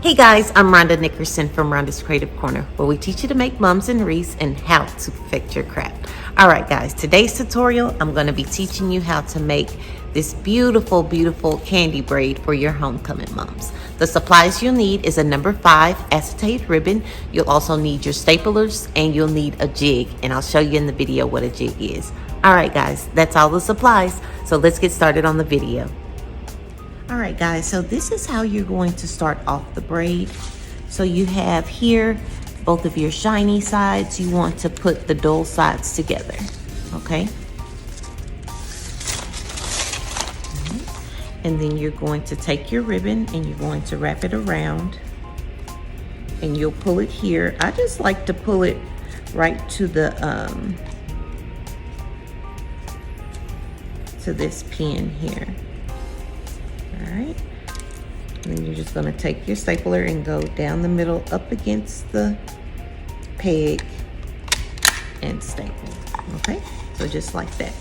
Hey guys, I'm Rhonda Nickerson from Rhonda's Creative Corner, where we teach you to make mums and wreaths and how to perfect your craft. All right guys, today's tutorial, I'm going to be teaching you how to make this beautiful, beautiful candy braid for your homecoming mums. The supplies you'll need is a number 5 acetate ribbon. You'll also need your staplers and you'll need a jig, and I'll show you in the video what a jig is. All right guys, that's all the supplies, so let's get started on the video. All right guys, so this is how you're going to start off the braid. So you have here both of your shiny sides. You want to put the dull sides together, okay? And then you're going to take your ribbon and you're going to wrap it around and you'll pull it here. I just like to pull it right to the to this pin here. All right, and then you're just going to take your stapler and go down the middle up against the peg and staple. Okay, so just like that.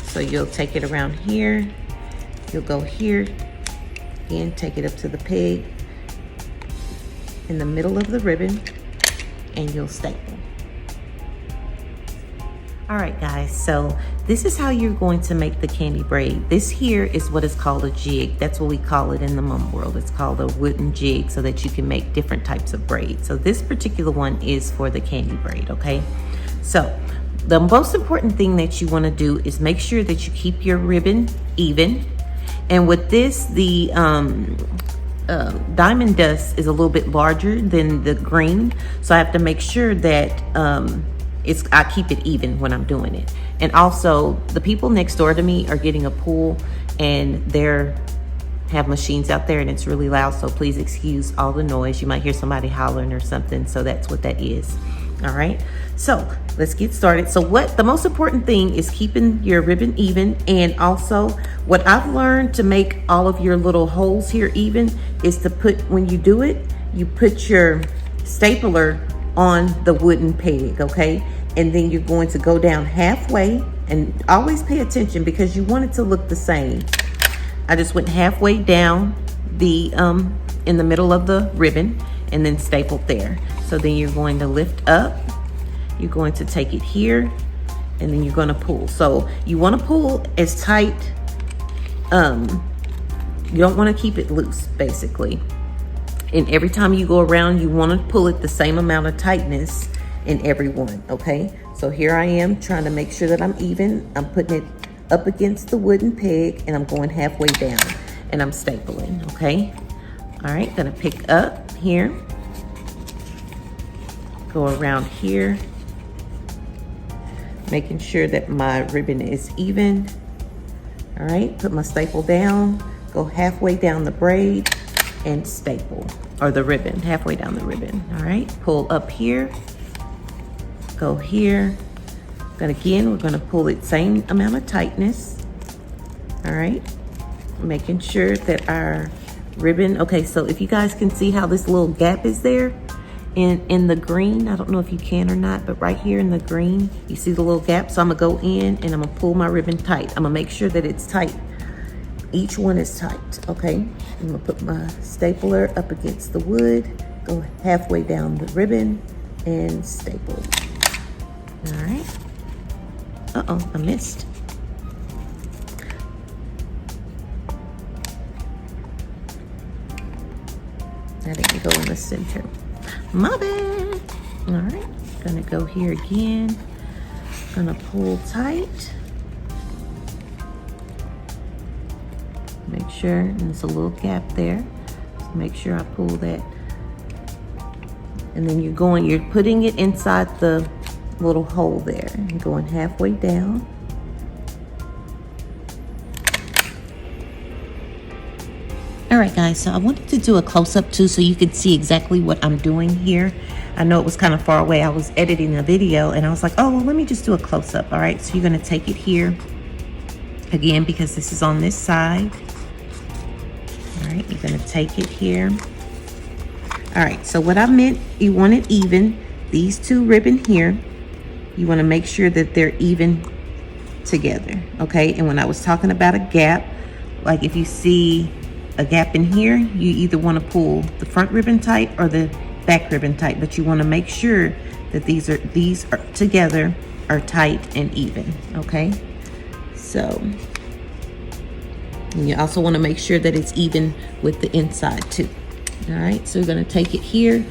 So you'll take it around here, you'll go here again, take it up to the peg in the middle of the ribbon and you'll staple. All right guys, so this is how you're going to make the candy braid. This here is what is called a jig. That's what we call it in the mum world. It's called a wooden jig so that you can make different types of braid. So this particular one is for the candy braid, okay? So the most important thing that you want to do is make sure that you keep your ribbon even. And with this, the diamond dust is a little bit larger than the green. So I have to make sure that I keep it even when I'm doing it. And also the people next door to me are getting a pool and they're have machines out there and it's really loud, so please excuse all the noise. You might hear somebody hollering or something, so that's what that is. All right, so let's get started. So the most important thing is keeping your ribbon even, and also what I've learned to make all of your little holes here even is to put, when you do it, you put your stapler on the wooden peg, okay? And then you're going to go down halfway, and always pay attention because you want it to look the same. I just went halfway down the in the middle of the ribbon and then stapled there. So then you're going to lift up, you're going to take it here, and then you're going to pull. So you want to pull as tight, you don't want to keep it loose basically. And every time you go around, you want to pull it the same amount of tightness in every one, okay? So here I am trying to make sure that I'm even. I'm putting it up against the wooden peg and I'm going halfway down and I'm stapling, okay? All right, gonna pick up here, go around here, making sure that my ribbon is even. All right, put my staple down, go halfway down the braid and staple, or the ribbon, halfway down the ribbon. All right, pull up here, go here. Then again, we're gonna pull it same amount of tightness. All right, making sure that our ribbon, okay, so if you guys can see how this little gap is there in the green, I don't know if you can or not, but right here in the green, you see the little gap? So I'm gonna go in and I'm gonna pull my ribbon tight. I'm gonna make sure that it's tight. Each one is tight, okay? I'm gonna put my stapler up against the wood, go halfway down the ribbon and staple. All right. Uh-oh, I missed. I didn't go in the center. My bad. All right, gonna go here again. Gonna pull tight. Make sure, and there's a little gap there. So make sure I pull that. And then you're putting it inside the little hole there and going halfway down. All right guys, so I wanted to do a close-up too so you could see exactly what I'm doing here. I know it was kind of far away. I was editing a video and I was like, oh, well, let me just do a close-up. All right, so you're gonna take it here again because this is on this side. All right, you're gonna take it here. All right, so what I meant, you want it even. These two ribbon here, you want to make sure that they're even together, okay? And when I was talking about a gap, like if you see a gap in here, you either want to pull the front ribbon tight or the back ribbon tight, but you want to make sure that these are together are tight and even. Okay, so and you also want to make sure that it's even with the inside too. All right, so we're going to take it here,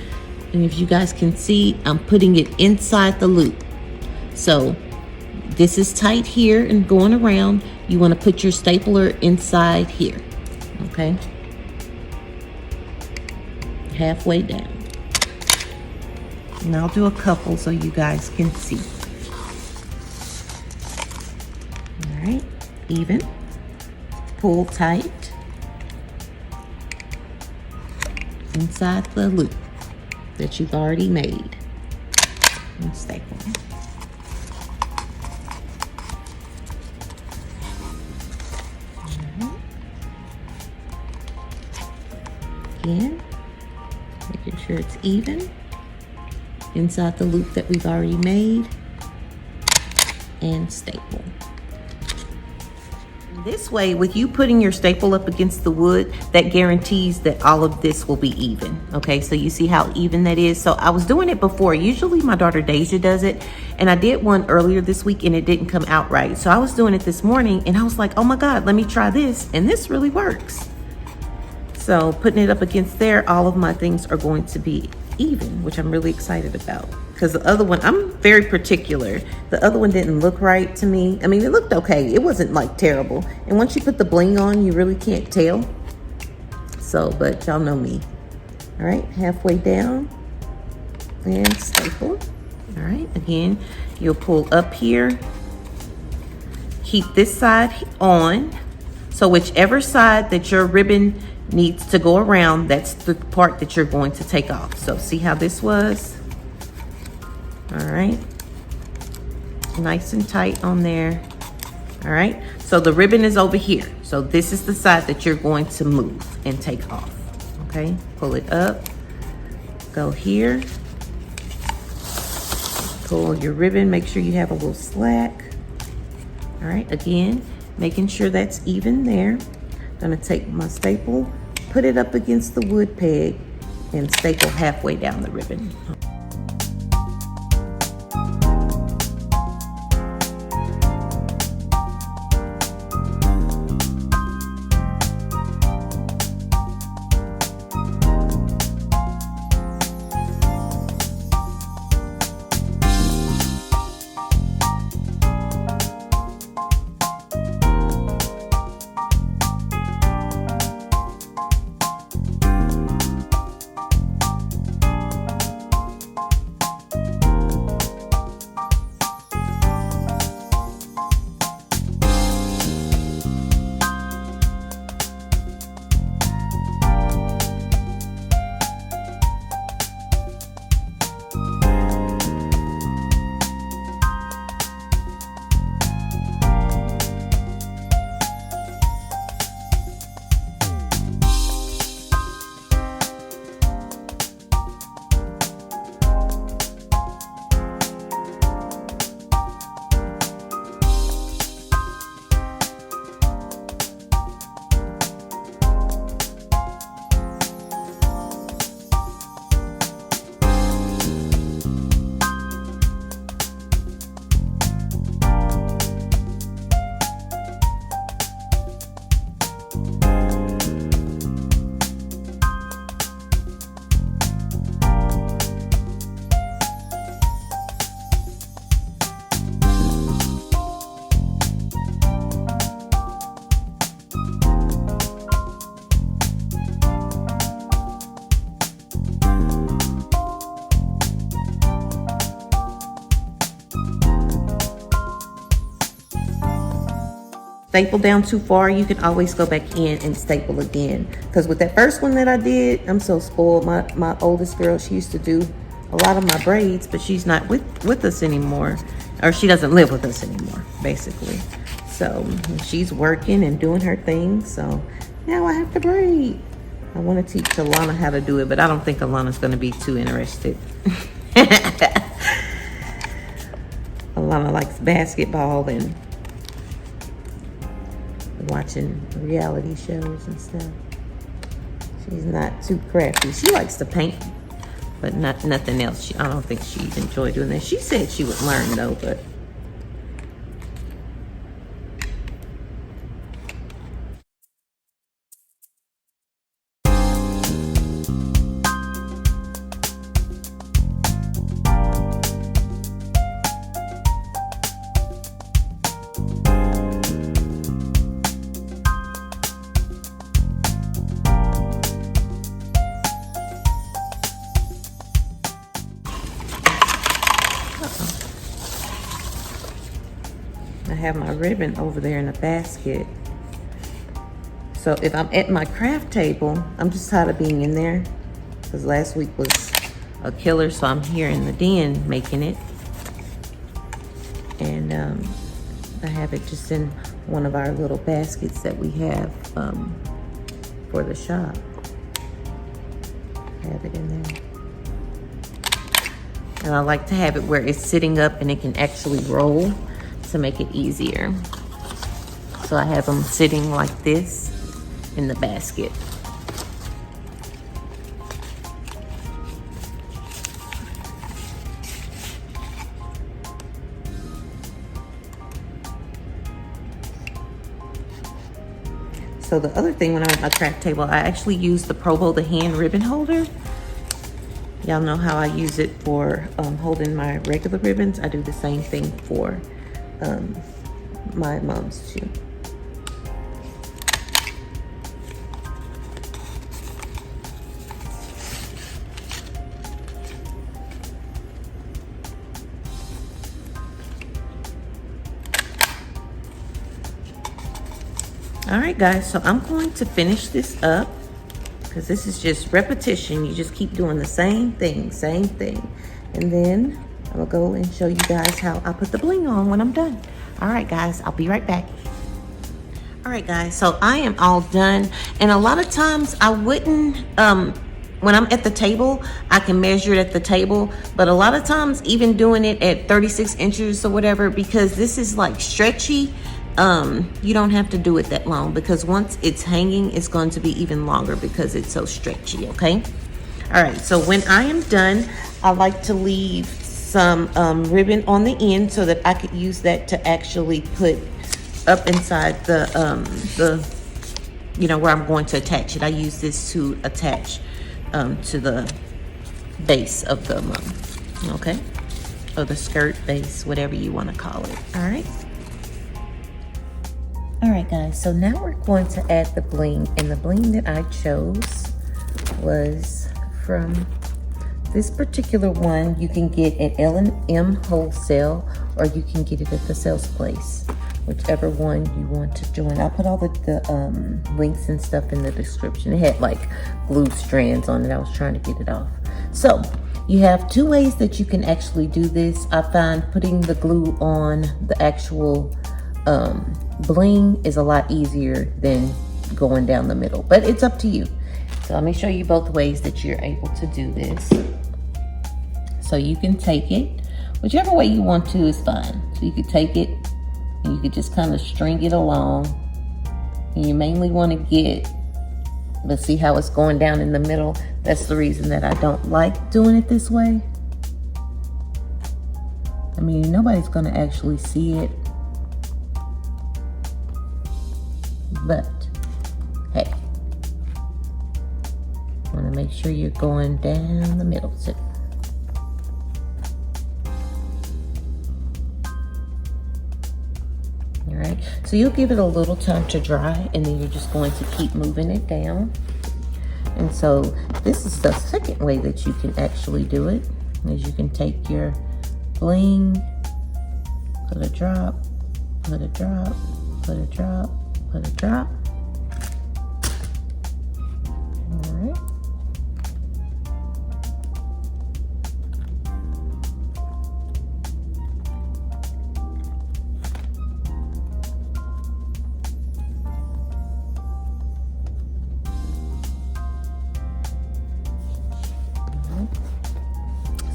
and if you guys can see, I'm putting it inside the loop. So this is tight here and going around. You want to put your stapler inside here. Okay, halfway down. And I'll do a couple so you guys can see. All right, even, pull tight inside the loop that you've already made and staple. Again, making sure it's even inside the loop that we've already made, and staple. This way, with you putting your staple up against the wood, that guarantees that all of this will be even. Okay, so you see how even that is? So I was doing it before. Usually my daughter Deja does it, and I did one earlier this week and it didn't come out right. So I was doing it this morning and I was like, oh my God, let me try this. And this really works. So putting it up against there, all of my things are going to be even, which I'm really excited about. Because the other one, I'm very particular. The other one didn't look right to me. I mean, it looked okay. It wasn't like terrible. And once you put the bling on, you really can't tell. So, but y'all know me. All right, halfway down and staple. All right, again, you'll pull up here. Keep this side on. So whichever side that your ribbon needs to go around, that's the part that you're going to take off. So see how this was? All right, nice and tight on there. All right, so the ribbon is over here. So this is the side that you're going to move and take off. Okay, pull it up, go here, pull your ribbon, make sure you have a little slack. All right, again, making sure that's even there. Gonna take my staple, put it up against the wood peg, and staple halfway down the ribbon. Staple down too far, you can always go back in and staple again. Because with that first one that I did, I'm so spoiled. My oldest girl, she used to do a lot of my braids, but she's not with us anymore. Or she doesn't live with us anymore, basically. So she's working and doing her thing. So now I have to braid. I want to teach Alana how to do it, but I don't think Alana's going to be too interested. Alana likes basketball and watching reality shows and stuff. She's not too crafty. She likes to paint, but nothing else. I don't think she'd enjoy doing that. She said she would learn though, but I have my ribbon over there in a basket. So if I'm at my craft table, I'm just tired of being in there because last week was a killer. So I'm here in the den making it. And I have it just in one of our little baskets that we have for the shop. I have it in there. And I like to have it where it's sitting up and it can actually roll to make it easier. So I have them sitting like this in the basket. So the other thing when I'm at my craft table, I actually use the Provo the hand ribbon holder. Y'all know how I use it for holding my regular ribbons. I do the same thing for my mom's too. All right, guys, so I'm going to finish this up because this is just repetition. You just keep doing the same thing. And then I'm gonna go and show you guys how I put the bling on when I'm done. All right, guys, I'll be right back. All right, guys, so I am all done. And a lot of times I wouldn't, when I'm at the table, I can measure it at the table. But a lot of times, even doing it at 36 inches or whatever, because this is like stretchy, you don't have to do it that long because once it's hanging, it's going to be even longer because it's so stretchy, okay? All right, so when I am done, I like to leave some ribbon on the end so that I could use that to actually put up inside the you know, where I'm going to attach it. I use this to attach to the base of the okay, or the skirt base, whatever you want to call it. All right. All right, guys, so now we're going to add the bling, and the bling that I chose was from this particular one. You can get at L&M Wholesale, or you can get it at the sales place, whichever one you want to join. I'll put all the links and stuff in the description. It had like glue strands on it. I was trying to get it off. So you have two ways that you can actually do this. I find putting the glue on the actual bling is a lot easier than going down the middle, but it's up to you. So let me show you both ways that you're able to do this. So you can take it, whichever way you want to is fine. So you could take it and you could just kind of string it along. And you mainly want to get, let's see how it's going down in the middle. That's the reason that I don't like doing it this way. I mean, nobody's going to actually see it. But, hey, want to make sure you're going down the middle. So, all right, so you'll give it a little time to dry, and then you're just going to keep moving it down. And so this is the second way that you can actually do it, is you can take your bling, put a drop, put a drop, put a drop, put a drop. All right.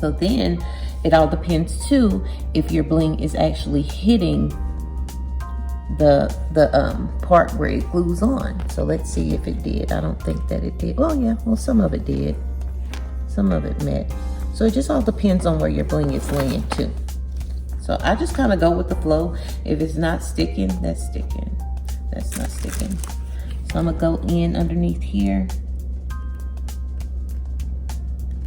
So then it all depends too if your bling is actually hitting the part where it glues on. So let's see if it did. I don't think that it did. Oh yeah, well some of it did. Some of it met. So it just all depends on where your bling is laying too. So I just kind of go with the flow. If it's not sticking, that's sticking. That's not sticking. So I'm gonna go in underneath here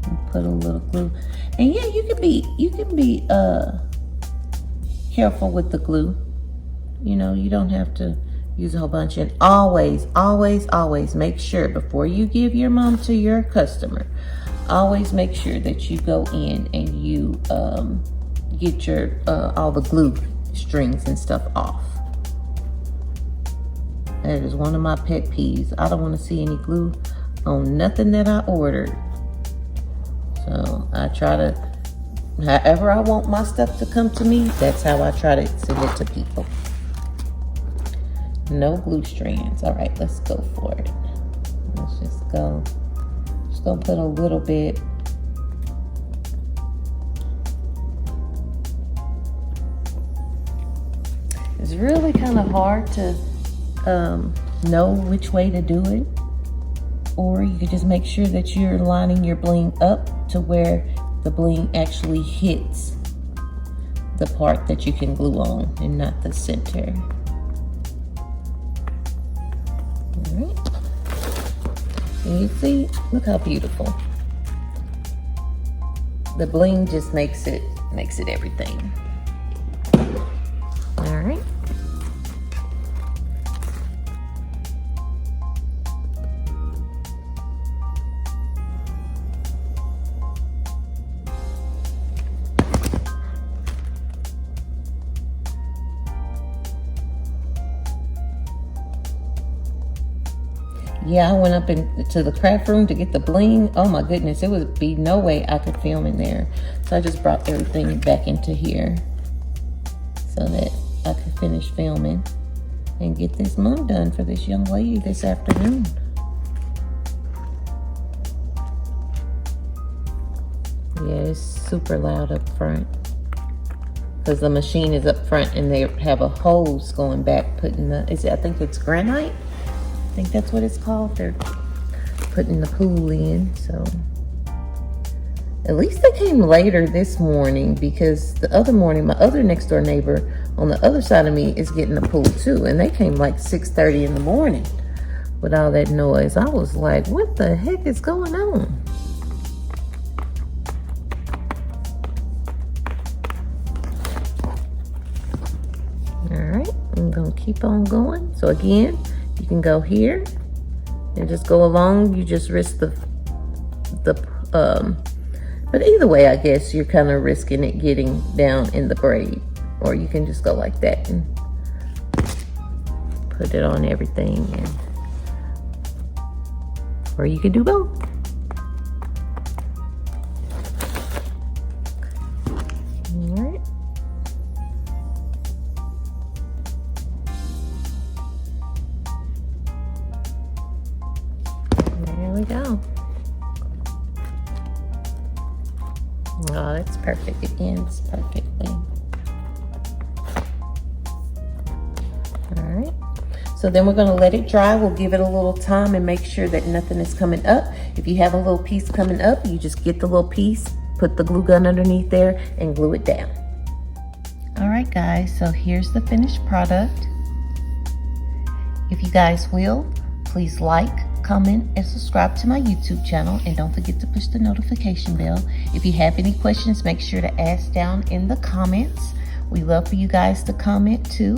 and put a little glue. And yeah, you can be careful with the glue. You know, you don't have to use a whole bunch. And always, always, always make sure before you give your mom to your customer, always make sure that you go in and you get your all the glue strings and stuff off. That is one of my pet peeves. I don't want to see any glue on nothing that I ordered. So I try to, however I want my stuff to come to me, that's how I try to send it to people. No glue strands. All right, let's go for it. Let's just go. Just gonna put a little bit. It's really kind of hard to know which way to do it, or you could just make sure that you're lining your bling up to where the bling actually hits the part that you can glue on and not the center. All right, and you see, look how beautiful. The bling just makes it everything. All right. Yeah, I went up into the craft room to get the bling. Oh my goodness, there would be no way I could film in there. So I just brought everything back into here so that I could finish filming and get this mug done for this young lady this afternoon. Yeah, it's super loud up front because the machine is up front and they have a hose going back putting the, I think it's granite. I think that's what it's called. They're putting the pool in. So at least they came later this morning, because the other morning my other next door neighbor on the other side of me is getting a pool too, and they came like 6:30 in the morning with all that noise. I was like, what the heck is going on? All right, I'm gonna keep on going. So again, you can go here and just go along. You just risk but either way, I guess you're kind of risking it getting down in the braid, or you can just go like that and put it on everything, and or you could do both. All right. There we go. Oh, that's perfect. It ends perfectly. All right. So then we're going to let it dry. We'll give it a little time and make sure that nothing is coming up. If you have a little piece coming up, you just get the little piece, put the glue gun underneath there, and glue it down. All right, guys. So here's the finished product. If you guys will, please like, comment, and subscribe to my YouTube channel, and don't forget to push the notification bell. If you have any questions, make sure to ask down in the comments. We love for you guys to comment too.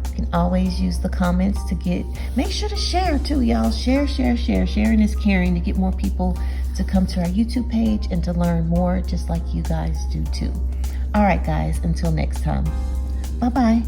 You can always use the comments to make sure to share too, y'all. Share. Sharing is caring, to get more people to come to our YouTube page and to learn more, just like you guys do too. All right, guys, until next time. Bye-bye.